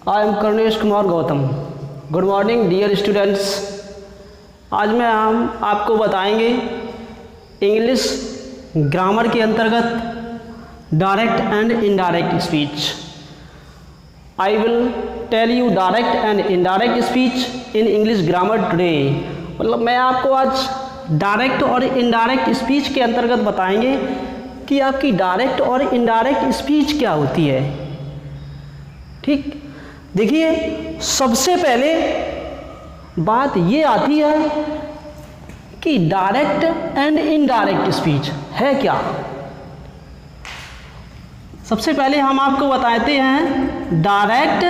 I am Karnesh Kumar Gautam. Good morning dear students. आज हम आपको बताएंगे इंग्लिश ग्रामर के अंतर्गत direct and indirect speech. I will tell you direct and indirect speech in English grammar today. मतलब मैं आपको आज डायरेक्ट और इनडायरेक्ट स्पीच के अंतर्गत बताएंगे कि आपकी डायरेक्ट और इनडायरेक्ट स्पीच क्या होती है। ठीक, देखिए सबसे पहले बात ये आती है कि डायरेक्ट एंड इनडायरेक्ट स्पीच है क्या। सबसे पहले हम आपको बताते हैं direct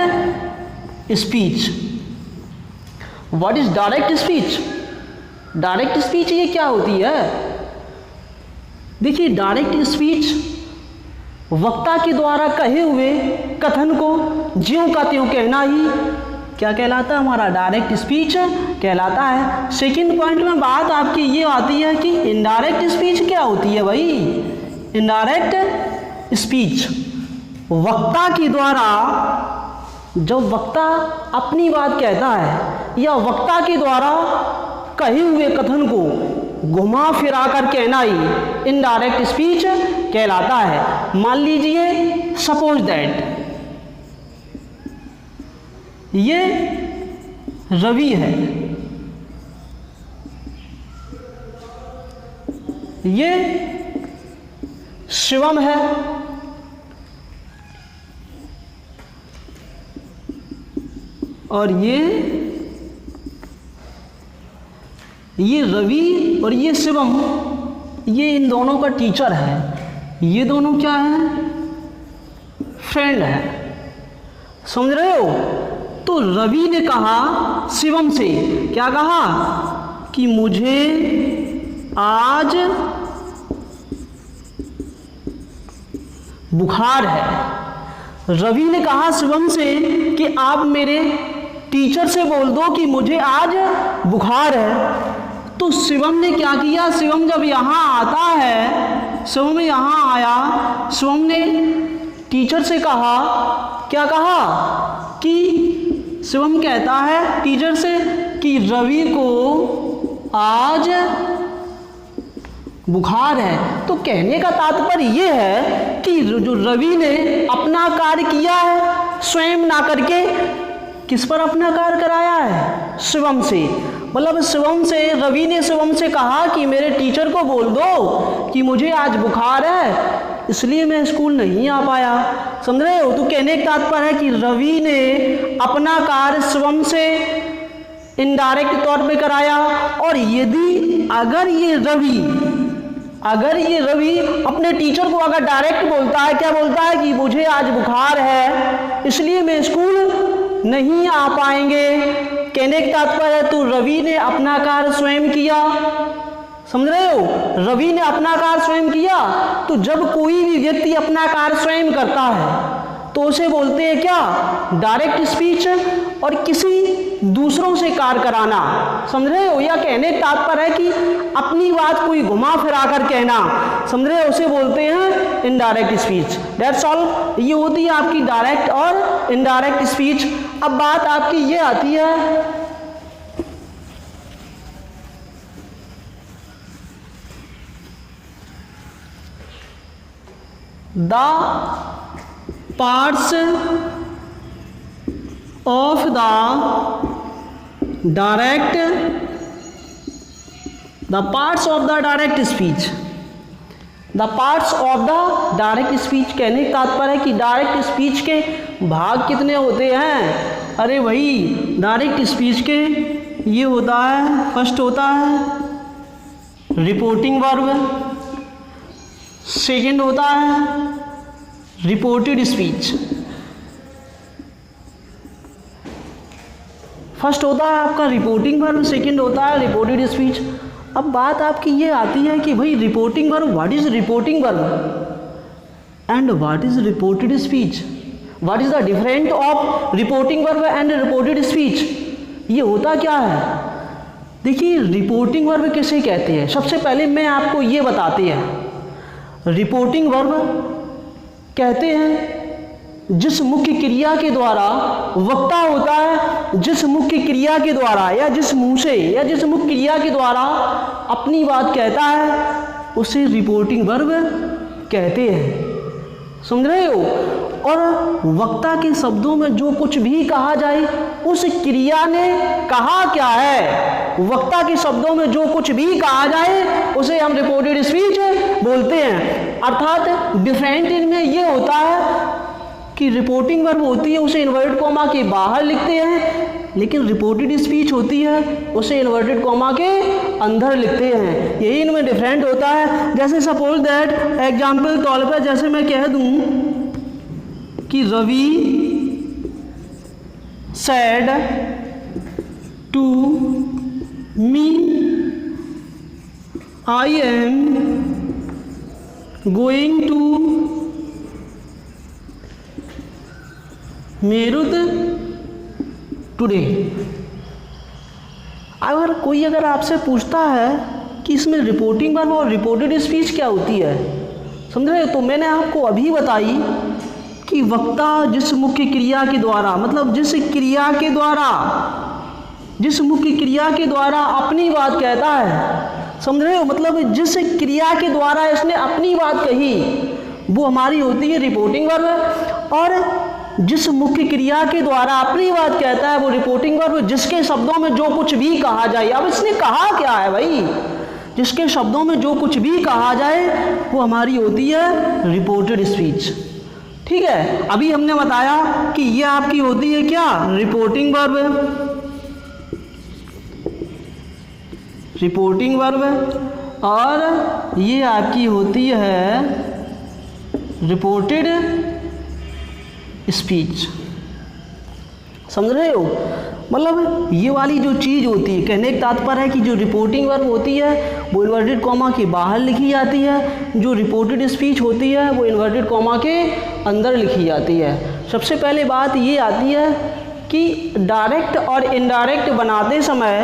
speech. What is direct speech? Direct speech ये क्या होती है? देखिए डायरेक्ट स्पीच वक्ता के द्वारा कहे हुए कथन को ज्यों का त्यों कहना ही क्या कहलाता है? हमारा डायरेक्ट स्पीच कहलाता है। सेकंड पॉइंट में बात आपकी ये आती है कि इनडायरेक्ट स्पीच क्या होती है भाई। इनडायरेक्ट स्पीच वक्ता के द्वारा, जब वक्ता अपनी बात कहता है या वक्ता के द्वारा कहे हुए कथन को घुमा फिरा कर कहना ही इनडायरेक्ट स्पीच कहलाता है। मान लीजिए सपोज दैट ये रवि है, ये शिवम है, और ये रवि और ये शिवम, ये इन दोनों का टीचर है। ये दोनों क्या है? फ्रेंड है। समझ रहे हो? तो रवि ने कहा शिवम से, क्या कहा कि मुझे आज बुखार है। रवि ने कहा शिवम से कि आप मेरे टीचर से बोल दो कि मुझे आज बुखार है। तो शिवम ने क्या किया? शिवम जब यहाँ आता है, शिवम यहाँ आया, शिवम ने टीचर से कहा, क्या कहा कि शिवम कहता है टीचर से कि रवि को आज बुखार है। तो कहने का तात्पर्य ये है कि जो रवि ने अपना कार्य किया है स्वयं ना करके किस पर अपना कार्य कराया है? शिवम से। मतलब शिवम से, रवि ने शिवम से कहा कि मेरे टीचर को बोल दो कि मुझे आज बुखार है, इसलिए मैं स्कूल नहीं आ पाया। समझ रहे हो? तो कहने का तात्पर्य है कि रवि ने अपना कार्य शिवम से इनडायरेक्ट तौर पे कराया। और यदि अगर ये रवि अपने टीचर को अगर डायरेक्ट बोलता है, क्या बोलता है कि मुझे आज बुखार है इसलिए मैं स्कूल नहीं आ पाएंगे, कहने का तात्पर्य है तो रवि ने अपना कार्य स्वयं किया। समझ रहे हो? रवि ने अपना कार्य स्वयं किया। तो जब कोई भी व्यक्ति अपना कार्य स्वयं करता है तो उसे बोलते हैं क्या? Direct speech. और किसी दूसरों से कार्य कराना, समझ रहे हो? या कहने का तात्पर्य है कि अपनी बात कोई घुमा फिरा कर कहना, समझ रहे हो? उसे बोलते हैं इनडायरेक्ट स्पीच। That's all. ये होती है आपकी डायरेक्ट और इनडायरेक्ट स्पीच। अब बात आपकी ये आती है the parts of the direct speech. The parts of the direct speech कहने का तात्पर्य है कि डायरेक्ट स्पीच के भाग कितने होते हैं? अरे भाई डायरेक्ट स्पीच के ये होता है, फर्स्ट होता है रिपोर्टिंग वर्ब, सेकंड होता है रिपोर्टेड स्पीच। फर्स्ट होता है आपका रिपोर्टिंग वर्ब, सेकंड होता है रिपोर्टेड स्पीच। अब बात आपकी ये आती है कि भाई reporting verb, what is reporting verb and what is reported speech? What is the difference of reporting verb and reported speech? ये होता क्या है? देखिए रिपोर्टिंग वर्ब किसे कहते हैं? सबसे पहले मैं आपको ये बताते हैं। रिपोर्टिंग वर्ब कहते हैं जिस मुख्य क्रिया के द्वारा वक्ता होता है, जिस मुख्य क्रिया के द्वारा या जिस मुंह से या जिस मुख्य क्रिया के द्वारा अपनी बात कहता है उसे रिपोर्टिंग वर्ब कहते हैं। समझ रहे हो? और वक्ता के शब्दों में जो कुछ भी कहा जाए उस क्रिया ने कहा क्या है, वक्ता के शब्दों में जो कुछ भी कहा जाए उसे हम रिपोर्टेड स्पीच बोलते हैं। अर्थात डिफरेंट इनमें ये होता है कि रिपोर्टिंग वर्ब होती है उसे इन्वर्टेड कॉमा के बाहर लिखते हैं, लेकिन रिपोर्टेड स्पीच होती है उसे इन्वर्टेड कॉमा के अंदर लिखते हैं। यही इनमें डिफरेंट होता है। जैसे सपोज दैट एग्जाम्पल तौर पर जैसे मैं कह दूं कि Ravi said to me I am going to Meerut today. अगर आपसे पूछता है कि इसमें रिपोर्टिंग वर्ब और रिपोर्टेड स्पीच क्या होती है, समझ रहे हो, तो मैंने आपको अभी बताई कि वक्ता जिस मुख्य क्रिया के द्वारा, मतलब जिस मुख्य क्रिया के द्वारा अपनी बात कहता है, समझ रहे हो, मतलब जिस क्रिया के द्वारा इसने अपनी बात कही वो हमारी होती है रिपोर्टिंग वर्ब, और जिस मुख्य क्रिया के द्वारा अपनी बात कहता है वो रिपोर्टिंग वर्ब जिसके शब्दों में जो कुछ भी कहा जाए। अब इसने कहा क्या है भाई, जिसके शब्दों में जो कुछ भी कहा जाए वो हमारी होती है रिपोर्टेड स्पीच। ठीक है, अभी हमने बताया कि ये आपकी होती है क्या, रिपोर्टिंग वर्ब, रिपोर्टिंग वर्ब, और ये आपकी होती है रिपोर्टेड स्पीच। समझ रहे हो? मतलब ये वाली जो चीज़ होती है, कहने का तात्पर्य है कि जो रिपोर्टिंग वर्ब होती है वो इन्वर्टेड कॉमा के बाहर लिखी जाती है, जो रिपोर्टेड स्पीच होती है वो इन्वर्टेड कॉमा के अंदर लिखी जाती है। सबसे पहले बात ये आती है कि डायरेक्ट और इनडायरेक्ट बनाते समय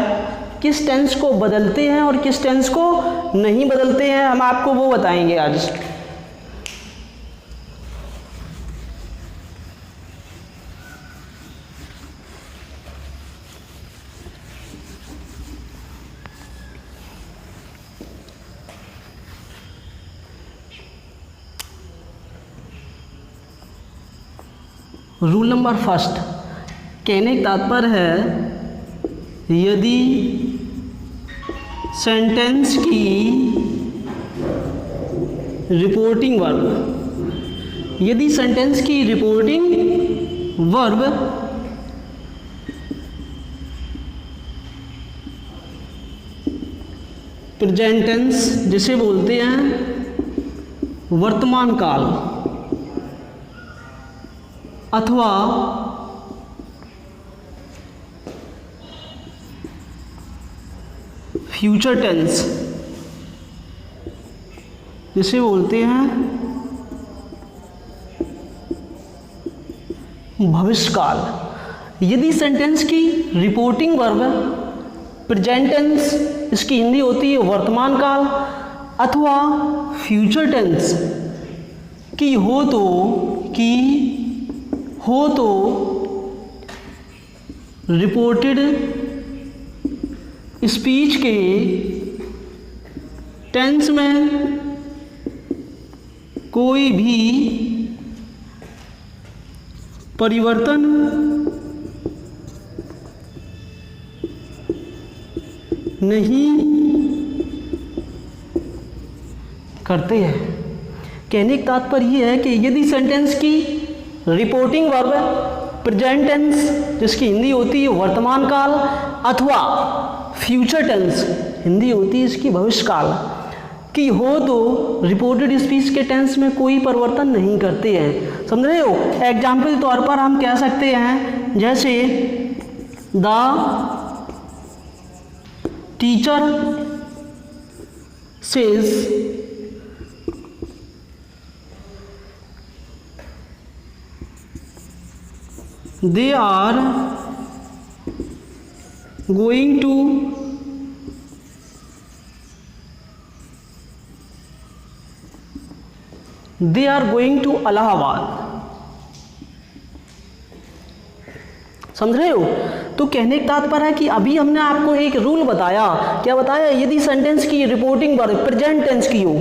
किस टेंस को बदलते हैं और किस टेंस को नहीं बदलते हैं, हम आपको वो बताएंगे आज। रूल नंबर फर्स्ट, कहने का तात्पर्य है यदि सेंटेंस की रिपोर्टिंग वर्ब, यदि सेंटेंस की रिपोर्टिंग वर्ब प्रेजेंट टेंस जिसे बोलते हैं वर्तमान काल, अथवा फ्यूचर टेंस जिसे बोलते हैं भविष्यकाल। यदि सेंटेंस की रिपोर्टिंग वर्ब प्रेजेंट टेंस, इसकी हिंदी होती है वर्तमान काल, अथवा फ्यूचर टेंस की हो तो रिपोर्टेड स्पीच के टेंस में कोई भी परिवर्तन नहीं करते हैं। कहने का तात्पर्य यह है कि यदि सेंटेंस की रिपोर्टिंग वर्ब प्रेजेंट टेंस जिसकी हिंदी होती है वर्तमान काल, अथवा फ्यूचर टेंस हिंदी होती है इसकी भविष्यकाल की हो तो रिपोर्टेड स्पीच के टेंस में कोई परिवर्तन नहीं करते हैं। समझ रहे हो? एग्जाम्पल तौर पर हम कह सकते हैं जैसे the teacher says they are going to Allahabad। समझ रहे हो? तो कहने का तात्पर्य है कि अभी हमने आपको एक रूल बताया। क्या बताया? यदि सेंटेंस की रिपोर्टिंग वर्ब प्रेजेंट टेंस की हो,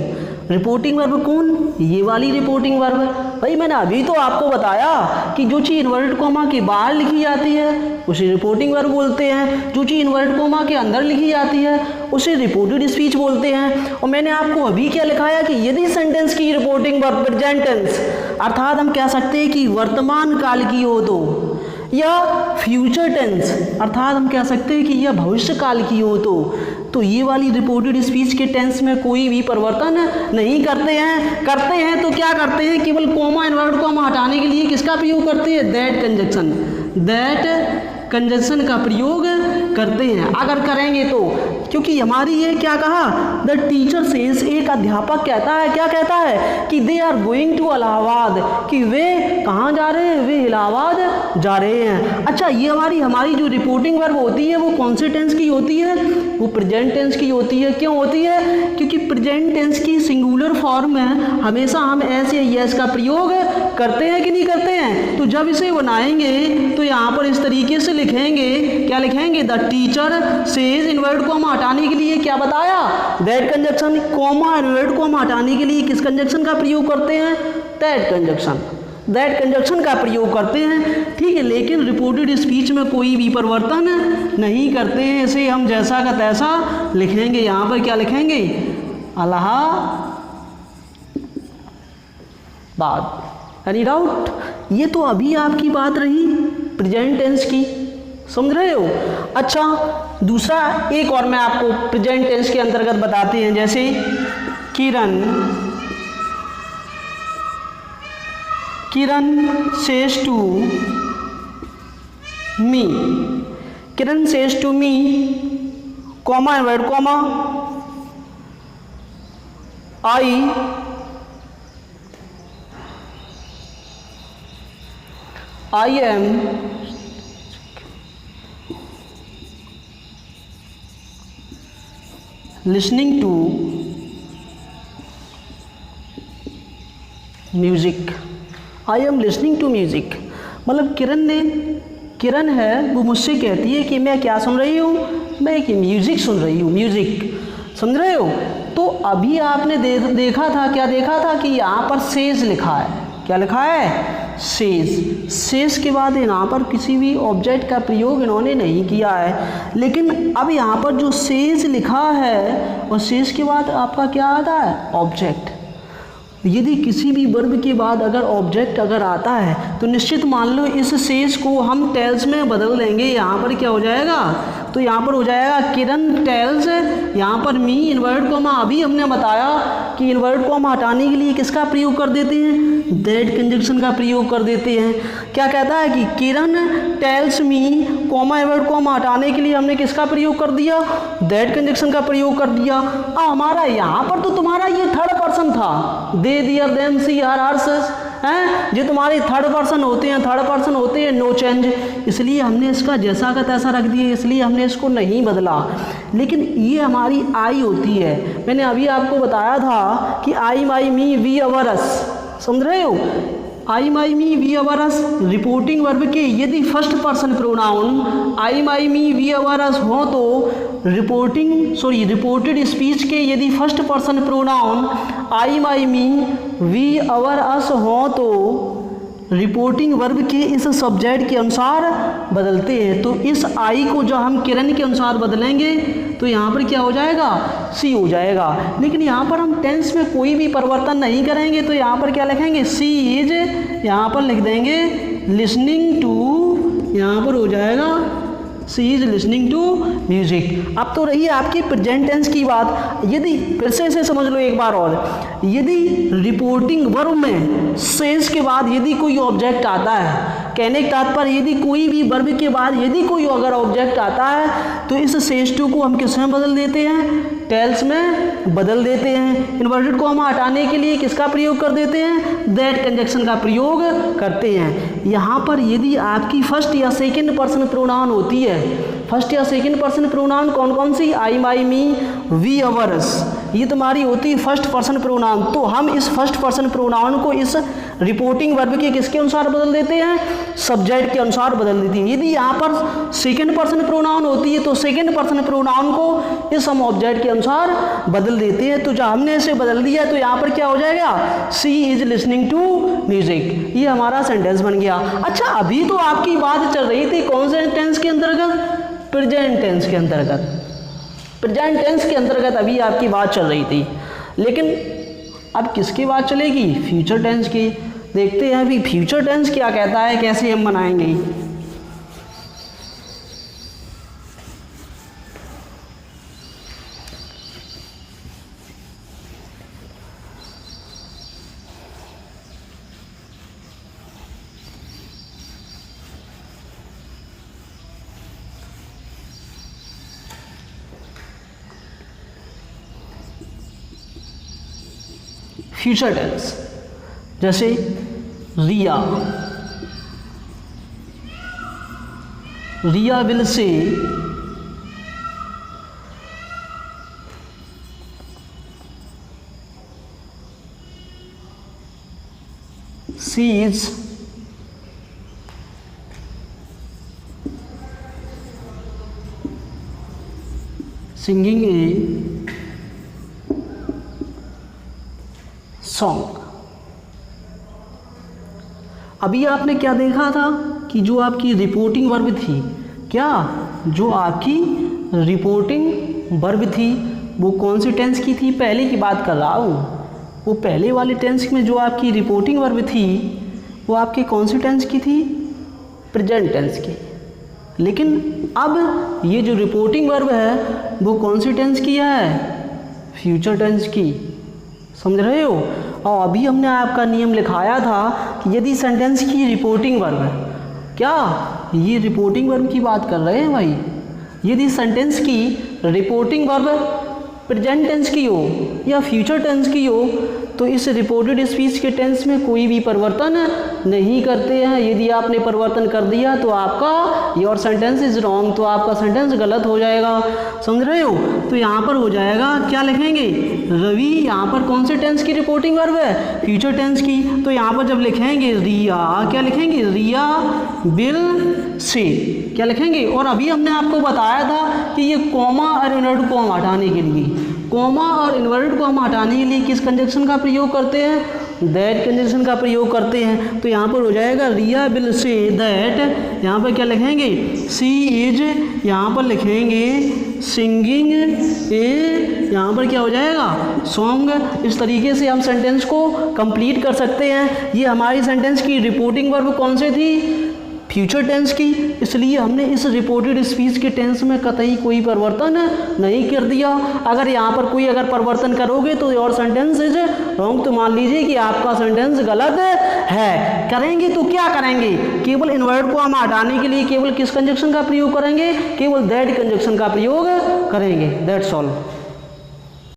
रिपोर्टिंग वर्ब कौन? ये वाली रिपोर्टिंग वर्ब। भाई मैंने अभी तो आपको बताया कि जो चीज़ इन्वर्टेड कॉमा के बाहर लिखी जाती है उसे रिपोर्टिंग वर्ब बोलते हैं, जो चीज़ इन्वर्टेड कॉमा के अंदर लिखी जाती है उसे रिपोर्टेड स्पीच बोलते हैं। और मैंने आपको अभी क्या लिखाया कि यदि सेंटेंस की रिपोर्टिंग वर्ब प्रेजेंट टेंस अर्थात हम कह सकते हैं कि वर्तमान काल की हो तो, या फ्यूचर टेंस अर्थात हम कह सकते हैं कि यह भविष्य काल की हो तो ये वाली रिपोर्टेड स्पीच के टेंस में कोई भी परिवर्तन नहीं करते हैं तो क्या करते हैं? केवल कॉमा इन्वर्टेड कॉमा हटाने के लिए किसका प्रयोग करते हैं? दैट कंजंक्शन का प्रयोग करते हैं। अगर करेंगे तो, क्योंकि हमारी ये क्या कहा? द टीचर सेज, एक अध्यापक कहता है, क्या कहता है? कि they are going to Allahabad, कि वे कहाँ जा रहे हैं? वे इलाहाबाद जा रहे हैं। अच्छा, ये हमारी जो रिपोर्टिंग वर्ब होती है वो कौन से टेंस की होती है? वो प्रेजेंट टेंस की होती है। क्यों होती है? क्योंकि प्रेजेंट टेंस की सिंगुलर फॉर्म में हमेशा हम एस या यस का प्रयोग करते हैं कि नहीं करते हैं? तो जब इसे बनाएंगे तो यहाँ पर इस तरीके से लिखेंगे, क्या लिखेंगे? The teacher says, inverted comma हटाने के लिए क्या बताया? That conjunction. Comma inverted comma हटाने के लिए किस कंजंक्शन का प्रयोग करते हैं? दैट कंजंक्शन का प्रयोग करते हैं। ठीक है, लेकिन रिपोर्टेड स्पीच में कोई भी परिवर्तन नहीं करते हैं। इसे हम जैसा का तैसा लिखेंगे। यहाँ पर क्या लिखेंगे? इलाहाबाद। Any doubt? ये तो अभी आपकी बात रही प्रेजेंट टेंस की, समझ रहे हो? अच्छा, दूसरा एक और मैं आपको प्रेजेंट टेंस के अंतर्गत बताते हैं। जैसे Kiran says to me, Kiran says to me, comma inverted comma, I am listening to music. I am listening to music। मतलब किरण है वो मुझसे कहती है कि मैं क्या सुन रही हूँ? मैं एक म्यूज़िक सुन रही हूँ, म्यूज़िक। समझ रहे हो? तो अभी आपने देखा था, क्या देखा था कि यहाँ पर सेज लिखा है। क्या लिखा है? सेज के बाद यहाँ पर किसी भी ऑब्जेक्ट का प्रयोग इन्होंने नहीं किया है। लेकिन अब यहाँ पर जो सेज लिखा है और सेज के बाद आपका क्या आता है? ऑब्जेक्ट। यदि किसी भी वर्ब के बाद अगर ऑब्जेक्ट अगर आता है तो निश्चित मान लो इस सेज को हम टेल्स में बदल देंगे। यहाँ पर क्या हो जाएगा? तो यहाँ पर हो जाएगा किरण टेल्स, यहाँ पर मी इन्वर्टेड कॉमा। अभी हमने बताया कि इन्वर्टेड कॉमा हटाने के लिए किसका प्रयोग कर देते हैं? दैट कंजंक्शन का प्रयोग कर देते हैं। क्या कहता है कि Kiran tells me, comma inverted comma हटाने के लिए हमने किसका प्रयोग कर दिया? दैट कंजंक्शन का प्रयोग कर दिया। हमारा यहाँ पर तो तुम्हारा ये थर्ड पर्सन था, दे, दियर, देम, सी, हर, हर्स हैं, जो तुम्हारे थर्ड पर्सन होते हैं, नो चेंज। इसलिए हमने इसका जैसा का तैसा रख दिया, इसलिए हमने इसको नहीं बदला। लेकिन ये हमारी आई होती है। मैंने अभी आपको बताया था कि आई, माई, मी, वी, अवर, अस। समझ रहे हो? I, my, me, we, our, us reporting verb के यदि first person pronoun I, my, me, we, our, us हो तो रिपोर्टेड स्पीच के यदि first person pronoun I, my, me, we, our, us हो तो रिपोर्टिंग वर्ब के इस सब्जेक्ट के अनुसार बदलते हैं। तो इस आई को जब हम किरण के अनुसार बदलेंगे तो यहाँ पर क्या हो जाएगा? सी हो जाएगा। लेकिन यहाँ पर हम टेंस में कोई भी परिवर्तन नहीं करेंगे तो यहाँ पर क्या लिखेंगे? सी इज, यहाँ पर लिख देंगे लिसनिंग टू, यहाँ पर हो जाएगा सी इज लिसनिंग टू म्यूजिक। अब तो रही आपकी प्रेजेंट टेंस की बात। यदि फिर से समझ लो एक बार और, यदि रिपोर्टिंग वर्ब में सेज के बाद यदि कोई ऑब्जेक्ट आता है, कहने का तात्पर्य यदि कोई भी वर्ब के बाद यदि कोई अगर ऑब्जेक्ट आता है तो इस सेज टू को हम किस में बदल देते हैं? टेल्स में बदल देते हैं। इन्वर्टेड कॉमा हटाने के लिए किसका प्रयोग कर देते हैं? दैट कंजंक्शन का प्रयोग करते हैं। यहाँ पर यदि आपकी फर्स्ट या सेकंड पर्सन प्रोनाउन होती है, फर्स्ट या सेकंड पर्सन प्रोनाउन कौन कौन सी, आई, माई, मी, वी, अवर्स, ये तुम्हारी होती है फर्स्ट पर्सन प्रोनाउन। तो हम इस फर्स्ट पर्सन प्रोनाउन को इस रिपोर्टिंग वर्ब के किसके अनुसार बदल देते हैं, सब्जेक्ट के अनुसार बदल देते हैं। यदि यहाँ पर सेकंड पर्सन प्रोनाउन होती है तो सेकंड पर्सन प्रोनाउन को इस हम ऑब्जेक्ट के अनुसार बदल देते हैं। तो जब हमने इसे बदल दिया तो यहाँ पर क्या हो जाएगा, she is listening to music, ये हमारा सेंटेंस बन गया। अच्छा, अभी तो आपकी बात चल रही थी कौन से टेंस के अंतर्गत, प्रेजेंट टेंस के अंतर्गत, प्रेजेंट टेंस के अंतर्गत अभी आपकी बात चल रही थी, लेकिन अब किसकी बात चलेगी, फ्यूचर टेंस की। देखते हैं अभी फ्यूचर टेंस क्या कहता है, कैसे हम बनाएंगे। फ्यूचर टेंस जैसे Riya, Riya will say she is singing a song. अभी आपने क्या देखा था कि जो आपकी रिपोर्टिंग वर्ब थी, क्या जो आपकी रिपोर्टिंग वर्ब थी वो कौन सी टेंस की थी, पहले की बात कर रहा हूँ, वो पहले वाले टेंस में जो आपकी रिपोर्टिंग वर्ब थी वो आपकी कौन सी टेंस की थी, प्रेजेंट टेंस की। लेकिन अब ये जो रिपोर्टिंग वर्ब है वो कौन सी टेंस की है, फ्यूचर टेंस की, समझ रहे हो। और अभी हमने आपका नियम लिखाया था कि यदि सेंटेंस की रिपोर्टिंग वर्ब है, क्या ये रिपोर्टिंग वर्ब की बात कर रहे हैं भाई, यदि सेंटेंस की रिपोर्टिंग वर्ब प्रेजेंट टेंस की हो या फ्यूचर टेंस की हो तो इस रिपोर्टेड स्पीच के टेंस में कोई भी परिवर्तन नहीं करते हैं। यदि आपने परिवर्तन कर दिया तो आपका योर सेंटेंस इज रॉन्ग, तो आपका सेंटेंस गलत हो जाएगा, समझ रहे हो। तो यहाँ पर हो जाएगा, क्या लिखेंगे, रवि, यहाँ पर कौन से टेंस की रिपोर्टिंग वर्ब है, फ्यूचर टेंस की। तो यहाँ पर जब लिखेंगे रिया, क्या लिखेंगे, रिया विल से, क्या लिखेंगे। और अभी हमने आपको बताया था कि ये कॉमा और इन्वर्टेड कॉमा हटाने के लिए, कॉमा और इन्वर्टेड कॉमा हटाने के लिए किस कंजक्शन का प्रयोग करते हैं, दैट कंजक्शन का प्रयोग करते हैं। तो यहाँ पर हो जाएगा रिया विल से दैट, यहाँ पर क्या लिखेंगे, शी इज, यहाँ पर लिखेंगे सिंगिंग ए, यहाँ पर क्या हो जाएगा, सॉन्ग। इस तरीके से हम सेंटेंस को कंप्लीट कर सकते हैं। ये हमारी सेंटेंस की रिपोर्टिंग वर्ब कौन से थी, फ्यूचर टेंस की, इसलिए हमने इस रिपोर्टेड स्पीच के टेंस में कतई कोई परिवर्तन नहीं कर दिया। अगर यहाँ पर कोई अगर परिवर्तन करोगे तो योर सेंटेंस इज रॉन्ग, तो मान लीजिए कि आपका सेंटेंस गलत है। करेंगे तो क्या करेंगे, केवल इन्वर्टेड को हम हटाने के लिए केवल किस कंजक्शन का प्रयोग करेंगे, केवल दैट कंजक्शन का प्रयोग करेंगे, दैट्स ऑल।